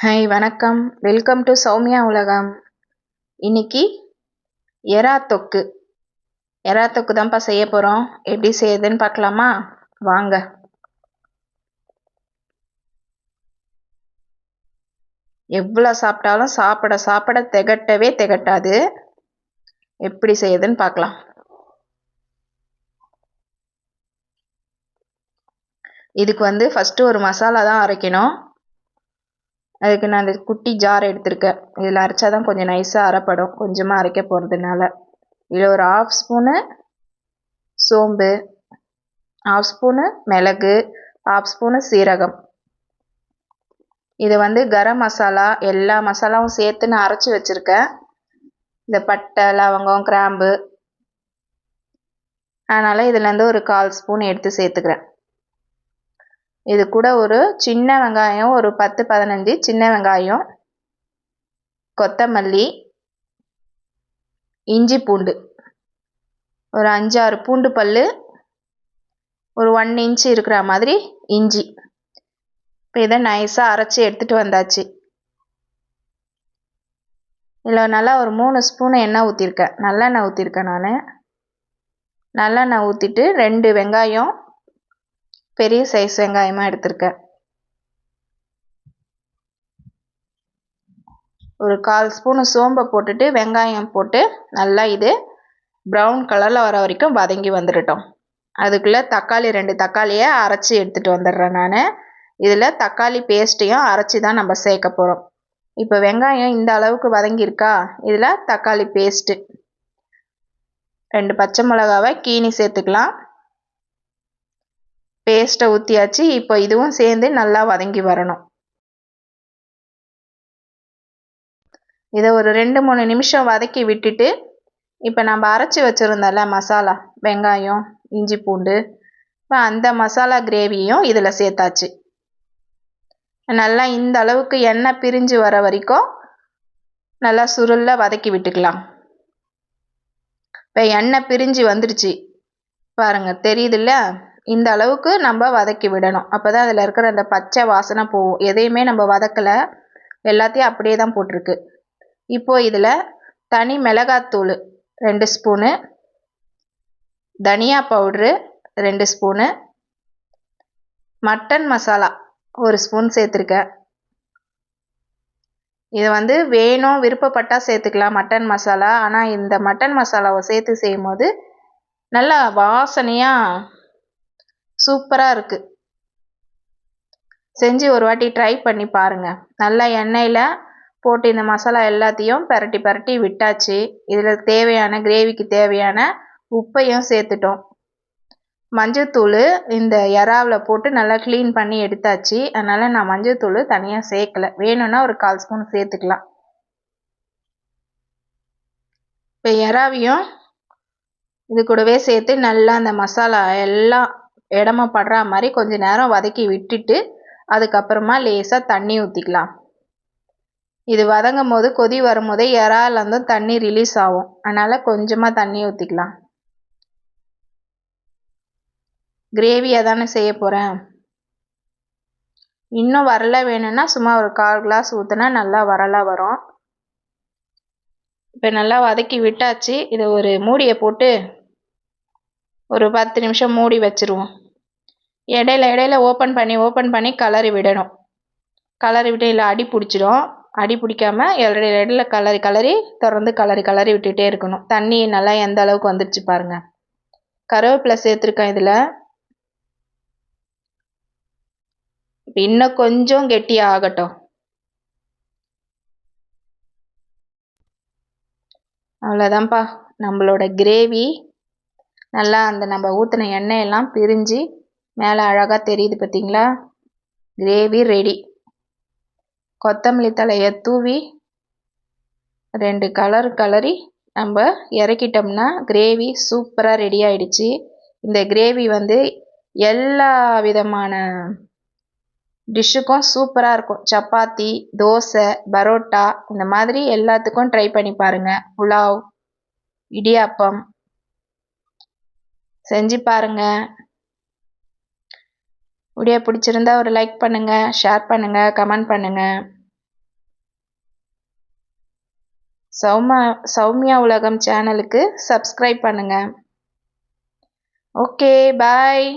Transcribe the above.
Hi வணக்கம். Welcome to Soumya உலகம். இன்னைக்கு எறா தொக்கு தான்ப்பா செய்ய போகிறோம். எப்படி செய்யுதுன்னு பார்க்கலாமா? வாங்க. எவ்வளோ சாப்பிட்டாலும் சாப்பிட சாப்பிட திகட்டவே திகட்டாது. எப்படி செய்யுதுன்னு பார்க்கலாம். இதுக்கு ஃபஸ்ட்டு ஒரு மசாலா தான் அரைக்கணும். அதுக்கு நான் இந்த குட்டி ஜார் எடுத்திருக்கேன். இதில் அரைச்சா தான் கொஞ்சம் நைஸாக அரைப்படும், கொஞ்சமாக அரைக்க போகிறதுனால. இதில் ஒரு 1/2 ஸ்பூனு சோம்பு, 1/2 ஸ்பூனு மிளகு, 1/2 ஸ்பூனு சீரகம். இது கரம் மசாலா எல்லா மசாலாவும் சேர்த்து நான் அரைச்சி வச்சுருக்கேன். இந்த பட்டை, லவங்கம், கிராம்பு, அதனால் இதுலேருந்து ஒரு 1/4 ஸ்பூன் எடுத்து சேர்த்துக்கிறேன். இது கூட ஒரு சின்ன வெங்காயம், ஒரு 10-15 சின்ன வெங்காயம், கொத்தமல்லி, இஞ்சி பூண்டு ஒரு 5-6 பூண்டு பல், ஒரு 1 இன்ச் இருக்கிற மாதிரி இஞ்சி. இப்போ இதை நைஸாக அரைச்சி எடுத்துகிட்டு வந்தாச்சு. இதில் நல்லா ஒரு 3 ஸ்பூன் எண்ணெய் ஊற்றிருக்கேன். நல்லெண்ணெய் ஊற்றிருக்கேன் நான். நல்லெண்ணெய் ஊற்றிட்டு 2 வெங்காயம், பெரிய சைஸ் வெங்காயமாக எடுத்திருக்கேன். ஒரு 1/4 ஸ்பூனு சோம்பை போட்டுட்டு வெங்காயம் போட்டு நல்லா இது ப்ரௌன் கலரில் வர வரைக்கும் வதங்கி வந்துடட்டும். அதுக்குள்ளே தக்காளி 2 தக்காளியை அரைச்சி எடுத்துகிட்டு வந்துடுறேன் நான். இதில் தக்காளி பேஸ்ட்டையும் அரைச்சி தான் நம்ம சேர்க்க போகிறோம். இப்போ வெங்காயம் இந்த அளவுக்கு வதங்கியிருக்கா, இதில் தக்காளி பேஸ்ட்டு 2 பச்சை மிளகாவை கீனி சேர்த்துக்கலாம். பேஸ்ட்டை ஊற்றியாச்சு. இப்போ இதுவும் சேர்ந்து நல்லா வதங்கி வரணும். இதை ஒரு 2-3 நிமிஷம் வதக்கி விட்டுட்டு, இப்போ நம்ம அரைச்சி வச்சுருந்தோம்ல மசாலா, வெங்காயம், இஞ்சி பூண்டு, இப்போ அந்த மசாலா கிரேவியும் இதில் சேர்த்தாச்சு. நல்லா இந்த அளவுக்கு எண்ணெய் பிரிஞ்சு வர வரைக்கும் நல்லா சுருள வதக்கி விட்டுக்கலாம். இப்போ எண்ணெய் பிரிஞ்சு வந்துடுச்சு பாருங்கள், தெரியுதுல்ல? இந்த அளவுக்கு நம்ம வதக்கி விடணும். அப்போ தான் அதில் இருக்கிற அந்த பச்சை வாசனை போகும். எதையுமே நம்ம வதக்கலை, எல்லாத்தையும் அப்படியே தான் போட்டிருக்கு. இப்போது இதில் தனி மிளகாத்தூள் 2 ஸ்பூனு, தனியா powder 2 spoon, mutton masala 1 spoon சேர்த்துருக்கேன். இது வேணும் விருப்பப்பட்டால் சேர்த்துக்கலாம் மட்டன் மசாலா. ஆனால் இந்த மட்டன் மசாலாவை சேர்த்து செய்யும்போது நல்லா வாசனையாக சூப்பராக இருக்குது. செஞ்சு ஒரு வாட்டி ட்ரை பண்ணி பாருங்கள். நல்லா எண்ணெயில் போட்டு இந்த மசாலா எல்லாத்தையும் பரட்டி பரட்டி விட்டாச்சு. இதில் தேவையான கிரேவிக்கு தேவையான உப்பையும் சேர்த்துட்டோம். மஞ்சத்தூள் இந்த எறாவில் போட்டு நல்லா க்ளீன் பண்ணி எடுத்தாச்சு. அதனால் நான் மஞ்சத்தூள் தனியாக சேர்க்கலை. வேணும்னா ஒரு 1/4 ஸ்பூன் சேர்த்துக்கலாம். இப்போ எறாவையும் இது கூடவே சேர்த்து நல்லா அந்த மசாலா எல்லாம் இடமா படுற மாதிரி கொஞ்சம் நேரம் வதக்கி விட்டுட்டு அதுக்கப்புறமா லேசாக தண்ணி ஊற்றிக்கலாம். இது வதங்கும் போது கொதி வரும்போதே இறாலேருந்து தண்ணி ரிலீஸ் ஆகும். அதனால் கொஞ்சமாக தண்ணி ஊற்றிக்கலாம். கிரேவியாக தானே செய்ய போகிறேன். இன்னும் வரல வேணும்னா சும்மா ஒரு 1/4 கிளாஸ் ஊற்றினா நல்லா வரலாக வரும். இப்போ நல்லா வதக்கி விட்டாச்சு. இதை ஒரு மூடியை போட்டு ஒரு 10 நிமிஷம் மூடி வச்சுருவோம். இடையில ஓப்பன் பண்ணி கலரி விடணும். கலரி விட்டு இல்லை அடி பிடிச்சிடும். அடி பிடிக்காமல் இடையில கலரி திறந்து கலரி விட்டுகிட்டே இருக்கணும். தண்ணி நல்லா எந்த அளவுக்கு வந்துடுச்சு பாருங்கள். கருவேப்பிலை சேர்த்துருக்கேன் இதில். இன்னும் கொஞ்சம் கெட்டியாக ஆகட்டும். அவ்வளோதான்ப்பா, நம்மளோட கிரேவி நல்லா அந்த நம்ம ஊற்றின எண்ணெயெல்லாம் பிரிஞ்சு மேலே அழகாக தெரியுது பார்த்தீங்களா? Gravy ready. கொத்தமல்லி தலையை தூவி 2 கலரி நம்ம இறக்கிட்டோம்னா கிரேவி சூப்பராக ரெடி ஆயிடுச்சு. இந்த கிரேவி எல்லா விதமான டிஷ்ஷுக்கும் சூப்பராக இருக்கும். சப்பாத்தி, தோசை, பரோட்டா இந்த மாதிரி எல்லாத்துக்கும் ட்ரை பண்ணி பாருங்கள். புலாவ், இடியாப்பம் செஞ்சு பாருங்கள். வீடியோ பிடிச்சிருந்தா ஒரு லைக் பண்ணுங்கள், ஷேர் பண்ணுங்கள், கமெண்ட் பண்ணுங்கள். சௌமியா உலகம் சேனலுக்கு சப்ஸ்கிரைப் பண்ணுங்கள். Okay bye.